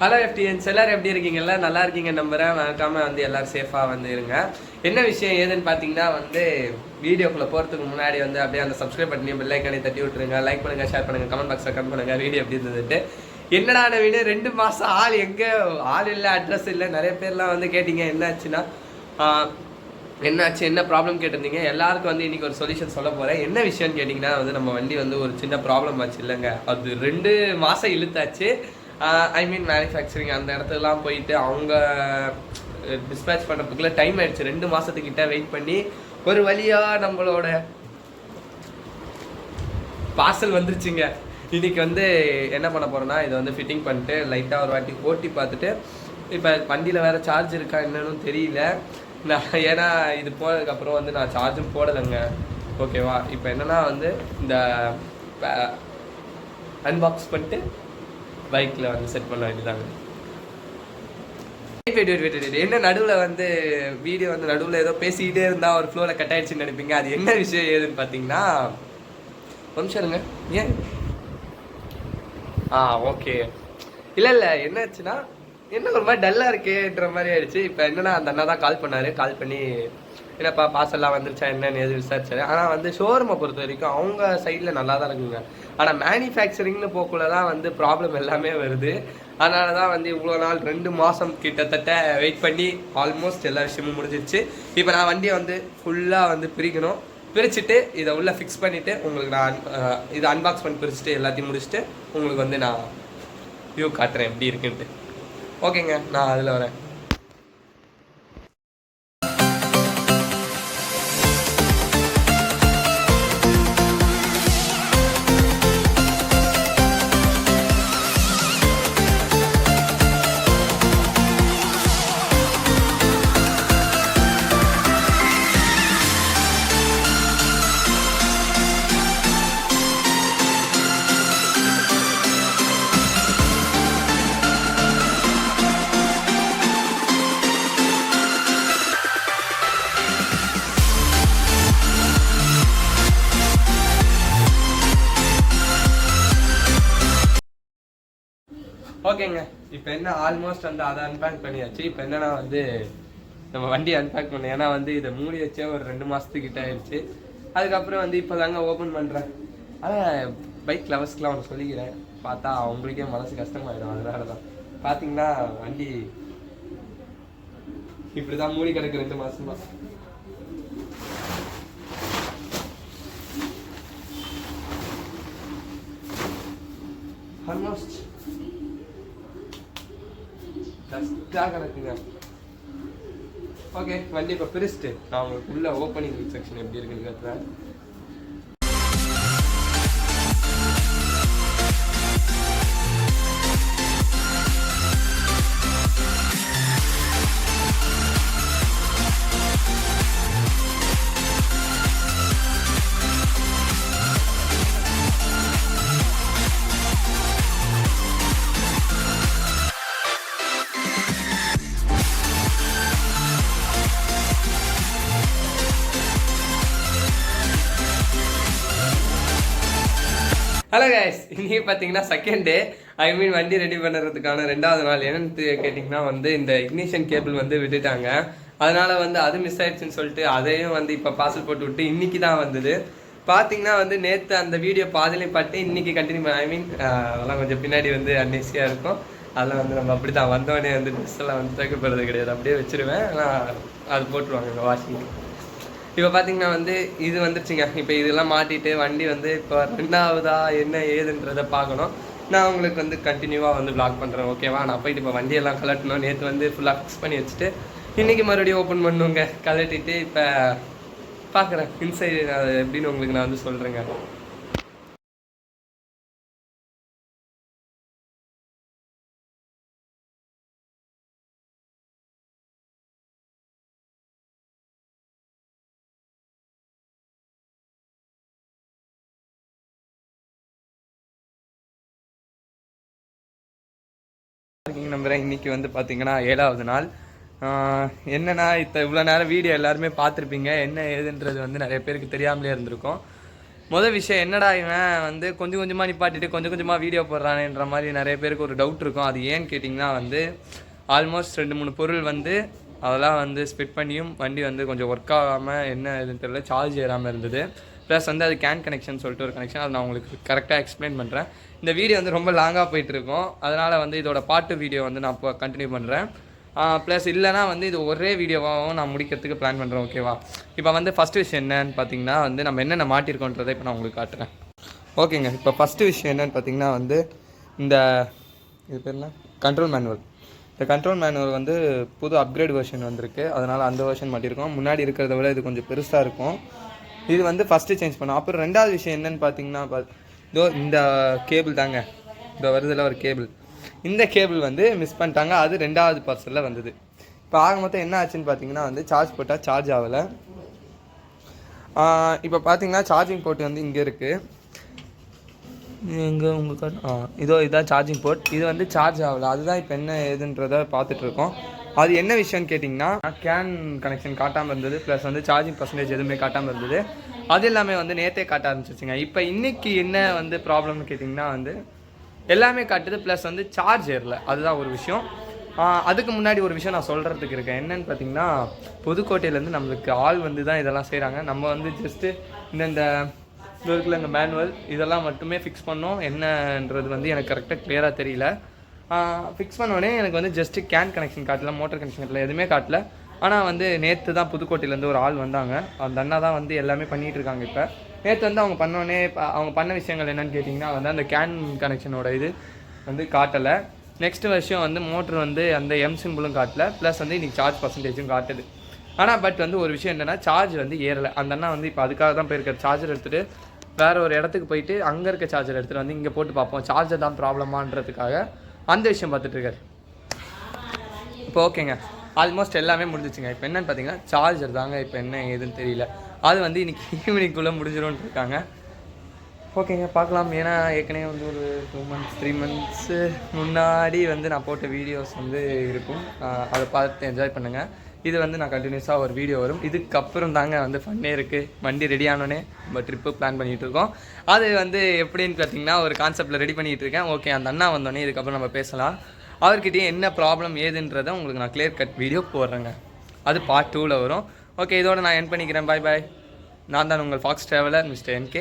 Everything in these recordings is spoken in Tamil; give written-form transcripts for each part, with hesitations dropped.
ஹலோ எஃப்டிஎன்ஸ் எல்லாரும் எப்படி இருக்கீங்கல்ல? நல்லா இருக்கீங்க நம்புறேன். மறக்காம வந்து எல்லாரும் சேஃபாக வந்து இருங்க. என்ன விஷயம் ஏதுன்னு பார்த்தீங்கன்னா வந்து வீடியோக்குள்ளே போகிறதுக்கு முன்னாடி வந்து அப்படியே அந்த சப்ஸ்கிரைப் பண்ணி பெல் ஐக்கானே தட்டி விட்டுருங்க. லைக் பண்ணுங்கள், ஷேர் பண்ணுங்கள், கமெண்ட் பாக்ஸில் கமெண்ட் பண்ணுங்கள். வீடியோ எப்படி இருந்துட்டு என்னடா வீடு 2 மாதம் ஆள் எங்கே ஆள் இல்லை, அட்ரஸ் இல்லை. நிறைய பேர்லாம் வந்து கேட்டிங்க என்னாச்சுன்னா என்னாச்சு, என்ன ப்ராப்ளம் கேட்டிருந்தீங்க. எல்லாருக்கும் வந்து இன்றைக்கி ஒரு சொல்யூஷன் சொல்ல போகிறேன். என்ன விஷயம்னு கேட்டிங்கன்னா வந்து நம்ம வண்டி வந்து ஒரு சின்ன ப்ராப்ளம் ஆச்சு இல்லைங்க. அது 2 மாதம் இழுத்தாச்சு. ஐ மீன் மேனுஃபேக்சரிங் அந்த இடத்துலலாம் போயிட்டு அவங்க டிஸ்பேச் பண்ணுறதுக்குள்ளே டைம் ஆயிடுச்சு. 2 மாதத்துக்கிட்ட வெயிட் பண்ணி ஒரு வழியாக நம்மளோட பார்சல் வந்துருச்சுங்க. இன்றைக்கி வந்து என்ன பண்ண போகிறேன்னா இதை வந்து ஃபிட்டிங் பண்ணிட்டு லைட்டாக ஒரு வாட்டி ஓட்டி பார்த்துட்டு, இப்போ வண்டியில் வேறு சார்ஜ் இருக்கா என்னன்னு தெரியல நான். ஏன்னா இது போனதுக்கப்புறம் வந்து நான் சார்ஜும் போடலைங்க. ஓகேவா? இப்போ என்னென்னா வந்து இந்த அன்பாக்ஸ் பண்ணிட்டு பைக்கில் வந்து செட் பண்ண வேண்டியதாங்க. என்ன நடுவில் வந்து வீடியோ வந்து நடுவில் ஏதோ பேசிக்கிட்டே இருந்தால் ஒரு ஃப்ளோவில் கட் ஆயிடுச்சுன்னு நினைப்பீங்க. அது என்ன விஷயம் ஏதுன்னு பார்த்தீங்கன்னா, ஒரு நிமிஷம் இருங்க. ஏன் ஓகே இல்லை என்னாச்சுன்னா என்ன ஒரு மாதிரி டல்லாக இருக்கேன்ற மாதிரி ஆயிடுச்சு. இப்போ என்னன்னா அந்த அண்ணா தான் கால் பண்ணி என்னப்பா பார்சல்லாம் வந்துருச்சா என்னன்னு எது விசாரிச்சாரு. ஆனால் வந்து ஷோரூமை பொறுத்த வரைக்கும் அவங்க சைடில் நல்லா தான் இருக்குங்க. ஆனால் மேனுஃபேக்சரிங்னு போக்குள்ள தான் வந்து ப்ராப்ளம் எல்லாமே வருது. அதனால தான் வந்து இவ்வளோ நாள் 2 மாதம் கிட்டத்தட்ட வெயிட் பண்ணி ஆல்மோஸ்ட் எல்லா விஷயமும் முடிஞ்சிருச்சு. இப்போ நான் வண்டியை வந்து ஃபுல்லாக வந்து பிரிச்சுட்டு இதை உள்ளே ஃபிக்ஸ் பண்ணிவிட்டு உங்களுக்கு நான் இதை அன்பாக்ஸ் பண்ணி பிரிச்சுட்டு எல்லாத்தையும் முடிச்சுட்டு உங்களுக்கு வந்து நான் வியூ காட்டுறேன் எப்படி இருக்குன்ட்டு. ஓகேங்க, நான் அதில் வரேன். ஓகேங்க, இப்போ என்ன ஆல்மோஸ்ட் வந்து அதை அன்பேக் பண்ணியாச்சு. இப்போ என்னன்னா வந்து நம்ம வண்டி அன்பேக் பண்ண, ஏன்னா வந்து இதை மூடி வச்சே ஒரு 2 மாதத்துக்கிட்ட ஆயிடுச்சு. அதுக்கப்புறம் வந்து இப்போ தாங்க ஓப்பன் பண்ணுறேன். ஆனால் பைக் லவர்ஸ்க்கெலாம் ஒன்று சொல்லிக்கிறேன், பார்த்தா அவங்களுக்கே மனசு கஷ்டமாயிடும். அதனால தான் பார்த்தீங்கன்னா வண்டி இப்படி தான் மூடி கிடக்கு 2 மாதமா. ஆல்மோஸ்ட் டஸ்ட்டாக கிடக்குங்க. ஓகே, வண்டி இப்போ பிரிச்சுட்டு நான் உங்களுக்கு உள்ள ஓப்பனிங் செக்ஷன் எப்படி இருக்குன்னு கேட்குறேன். ஹலோ கைஸ், இன்றைக்கி பார்த்தீங்கன்னா செகண்ட் டே. ஐ மீன் வண்டி ரெடி பண்ணுறதுக்கான 2வது நாள். என்னென்னு கேட்டிங்கன்னா வந்து இந்த இக்னிஷன் கேபிள் வந்து விட்டுட்டாங்க. அதனால் வந்து அது மிஸ் ஆயிடுச்சுன்னு சொல்லிட்டு அதையும் வந்து இப்போ பார்சல் போட்டு விட்டு இன்றைக்கி தான் வந்தது. பார்த்தீங்கன்னா வந்து நேற்று அந்த வீடியோ பாதிலையும் பட்டு இன்றைக்கி கண்டினியூ ஐ மீன் அதெல்லாம் கொஞ்சம் பின்னாடி வந்து அன்னேசியாக இருக்கும். அதெல்லாம் வந்து நம்ம அப்படி தான் வந்தோடனே வந்து ட்ரெஸ் எல்லாம் வந்து துவைக்கப்படுறது கிடையாது, அப்படியே வச்சுருவேன். ஆனால் அது போட்டுருவாங்க வாஷிங். இப்போ பார்த்தீங்கன்னா வந்து இது வந்துருச்சுங்க. இப்போ இதெல்லாம் மாட்டிட்டு வண்டி வந்து இப்போ 2வதா என்ன ஏதுன்றதை பார்க்கணும். நான் உங்களுக்கு வந்து கண்டினியூவாக வந்து வ்ளாக் பண்ணுறேன். ஓகேவா? நான் போயிட்டு இப்போ வண்டியெல்லாம் கலட்டணும். நேற்று வந்து ஃபுல்லாக ஃபிக்ஸ் பண்ணி வச்சுட்டு இன்றைக்கி மறுபடியும் ஓப்பன் பண்ணுங்க. கலட்டிட்டு இப்போ பார்க்குறேன் இன்சைடு அது எப்படின்னு உங்களுக்கு நான் வந்து சொல்கிறேங்க. நம்புகிறேன். இன்றைக்கி வந்து பார்த்திங்கன்னா 7வது நாள். என்னன்னா இவ்வளோ நேரம் வீடியோ எல்லாருமே பார்த்துருப்பீங்க. என்ன ஏதுன்றது வந்து நிறைய பேருக்கு தெரியாமலே இருந்திருக்கும். முதல் விஷயம் என்னடா இவன் வந்து கொஞ்சம் கொஞ்சமாக நிப்பாட்டிட்டு கொஞ்சம் கொஞ்சமாக வீடியோ போடுறானேன்ற மாதிரி நிறைய பேருக்கு ஒரு டவுட் இருக்கும். அது ஏன்னு கேட்டிங்கன்னா வந்து ஆல்மோஸ்ட் 2-3 பொருள் வந்து அதெல்லாம் வந்து ஸ்பிட் பண்ணியும் வண்டி வந்து கொஞ்சம் ஒர்க் ஆகாமல் என்ன எதுன்னு தெரியல, சார்ஜ் ஏறாமல் இருந்தது. ப்ளஸ் வந்து அது கேன் கனெக்ஷன் சொல்லிட்டு ஒரு கனெக்ஷன், அதை நான் உங்களுக்கு கரெக்டாக எக்ஸ்பிளைன் பண்ணுறேன். இந்த வீடியோ வந்து ரொம்ப லாங்காக போயிட்டுருக்கோம், அதனால் வந்து இதோட பாட்டு வீடியோ வந்து நான் இப்போ கண்டினியூ பண்ணுறேன். ப்ளஸ் இல்லைனா வந்து இது ஒரே வீடியோவாகவும் நான் முடிக்கிறதுக்கு பிளான் பண்ணுறேன். ஓகேவா? இப்போ வந்து ஃபஸ்ட்டு விஷயம் என்னன்னு பார்த்தீங்கன்னா வந்து நம்ம என்னென்ன மாட்டிருக்கோன்றதை இப்போ நான் உங்களுக்கு காட்டுறேன். ஓகேங்க. இப்போ ஃபஸ்ட்டு விஷயம் என்னென்னு பார்த்தீங்கன்னா வந்து இந்த இது பேர் என்ன, கண்ட்ரோல் மேனுவல். இந்த கண்ட்ரோல் மேனுவல் வந்து புது அப்கிரேட் வெர்ஷன் வந்திருக்கு, அதனால் அந்த வெர்ஷன் மாட்டியிருக்கோம். முன்னாடி இருக்கிறத விட இது கொஞ்சம் பெருசாக இருக்கும். இது வந்து ஃபஸ்ட்டு சேஞ்ச் பண்ணோம். அப்புறம் ரெண்டாவது விஷயம் என்னென்னு பார்த்தீங்கன்னா இதோ இந்த கேபிள் தாங்க, இந்த வருதில் ஒரு கேபிள், இந்த கேபிள் வந்து மிஸ் பண்ணிட்டாங்க. அது ரெண்டாவது பார்சலில் வந்தது. இப்போ ஆக மொத்தம் என்ன ஆச்சுன்னு பார்த்தீங்கன்னா வந்து சார்ஜ் போட்டால் சார்ஜ் ஆகலை. இப்போ பார்த்தீங்கன்னா சார்ஜிங் போர்ட் வந்து இங்கே இருக்குது. எங்கே உங்களுக்கு இதான் சார்ஜிங் போர்ட். இது வந்து சார்ஜ் ஆகலை. அதுதான் இப்போ என்ன ஏதுன்றதை பார்த்துட்ருக்கோம். அது என்ன விஷயம்னு கேட்டிங்கன்னா கேன் கனெக்ஷன் காட்டாமல் இருந்தது, ப்ளஸ் வந்து சார்ஜிங் பர்சன்டேஜ் எதுவுமே காட்டாமல் இருந்தது. அது எல்லாமே வந்து நேற்றே காட்ட ஆரம்பிச்சிருச்சுங்க. இப்போ இன்றைக்கி என்ன வந்து ப்ராப்ளம்னு கேட்டிங்கன்னா வந்து எல்லாமே காட்டுது, ப்ளஸ் வந்து சார்ஜ் ஏறல. அதுதான் ஒரு விஷயம். அதுக்கு முன்னாடி ஒரு விஷயம் நான் சொல்கிறதுக்கு இருக்கேன். என்னென்னு பார்த்தீங்கன்னா புதுக்கோட்டையிலேருந்து நம்மளுக்கு ஆள் வந்து தான் இதெல்லாம் செய்கிறாங்க. நம்ம வந்து ஜஸ்ட்டு இந்த இருக்குல்ல இந்த மேனுவல் இதெல்லாம் மட்டுமே ஃபிக்ஸ் பண்ணோம். என்னன்றது வந்து எனக்கு கரெக்டாக கிளியராக தெரியல. ஃபிக்ஸ் பண்ணோடனே எனக்கு வந்து ஜஸ்ட்டு கேன் கனெக்ஷன் காட்டல, மோட்டர் கனெக்ஷன் காட்டல, எதுவுமே காட்டல. ஆனால் வந்து நேற்று தான் புதுக்கோட்டையிலேருந்து ஒரு ஆள் வந்தாங்க. அந்த அண்ணா தான் வந்து எல்லாமே பண்ணிகிட்டு இருக்காங்க. இப்போ நேற்று வந்து அவங்க பண்ணோடனே அவங்க பண்ண விஷயங்கள் என்னென்னு கேட்டிங்கன்னா வந்து அந்த கேன் கனெக்ஷனோட இது வந்து காட்டலை. நெக்ஸ்ட் விஷயம் வந்து மோட்ரு வந்து அந்த எம் சிம்பிளும் காட்டல, ப்ளஸ் வந்து இன்றைக்கி சார்ஜ் பர்சன்டேஜும் காட்டுது. ஆனால் பட் வந்து ஒரு விஷயம் என்னென்னா சார்ஜ் வந்து ஏறலை. அந்த அண்ணா வந்து இப்போ அதுக்காக தான் போயிருக்காரு. சார்ஜர் எடுத்துகிட்டு வேறு ஒரு இடத்துக்கு போயிட்டு அங்கே இருக்க சார்ஜர் எடுத்துகிட்டு வந்து இங்கே போட்டு பார்ப்போம், சார்ஜர் தான் ப்ராப்ளமான்றதுக்காக அந்த விஷயம் பார்த்துட்ருக்காரு. இப்போ ஓகேங்க, ஆல்மோஸ்ட் எல்லாமே முடிஞ்சிச்சுங்க. இப்போ என்னென்னு பார்த்தீங்கன்னா சார்ஜர் தாங்க இப்போ என்ன ஏதுன்னு தெரியல. அது வந்து இன்றைக்கி ஈவினிங்குள்ளே முடிஞ்சிடும்னு இருக்காங்க. ஓகேங்க, பார்க்கலாம். ஏன்னா ஏற்கனவே வந்து ஒரு 2 months 3 months முன்னாடி வந்து நான் போட்ட வீடியோஸ் வந்து இருக்கும், அதை பார்த்து என்ஜாய் பண்ணுங்கள். இது வந்து நான் கண்டினியூஸாக ஒரு வீடியோ வரும். இதுக்கப்புறம் தாங்க வந்து ஃபன்னே இருக்குது. வண்டி ரெடி ஆனோடனே நம்ம ட்ரிப்பு பிளான் பண்ணிகிட்டு இருக்கோம். அது வந்து எப்படின்னு பார்த்தீங்கன்னா ஒரு கான்செப்டில் ரெடி பண்ணிகிட்டு இருக்கேன். ஓகே, அந்த அண்ணா வந்தோடனே இதுக்கப்புறம் நம்ம பேசலாம். அவர்கிட்டயே என்ன ப்ராப்ளம் ஏதுன்றதை உங்களுக்கு நான் கிளியர் கட் வீடியோ போடுறேங்க. அது பார்ட் 2ல் வரும். ஓகே, இதோட நான் என் பண்ணிக்கிறேன். பாய் பாய். நான் தான் உங்கள் ஃபாக்ஸ் ட்ராவலர் மிஸ்டர் NK.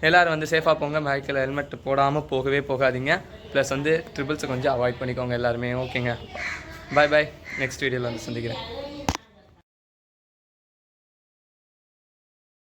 எல்லோரும் வந்து சேஃபாக போங்க. பைக்கில் ஹெல்மெட் போடாமல் போகாதீங்க. ப்ளஸ் வந்து ட்ரிபிள்ஸை கொஞ்சம் அவாய்ட் பண்ணிக்கோங்க எல்லாருமே. ஓகேங்க, பாய் பாய். நெக்ஸ்ட் வீடியோவில் வந்து சந்திக்கிறேன்.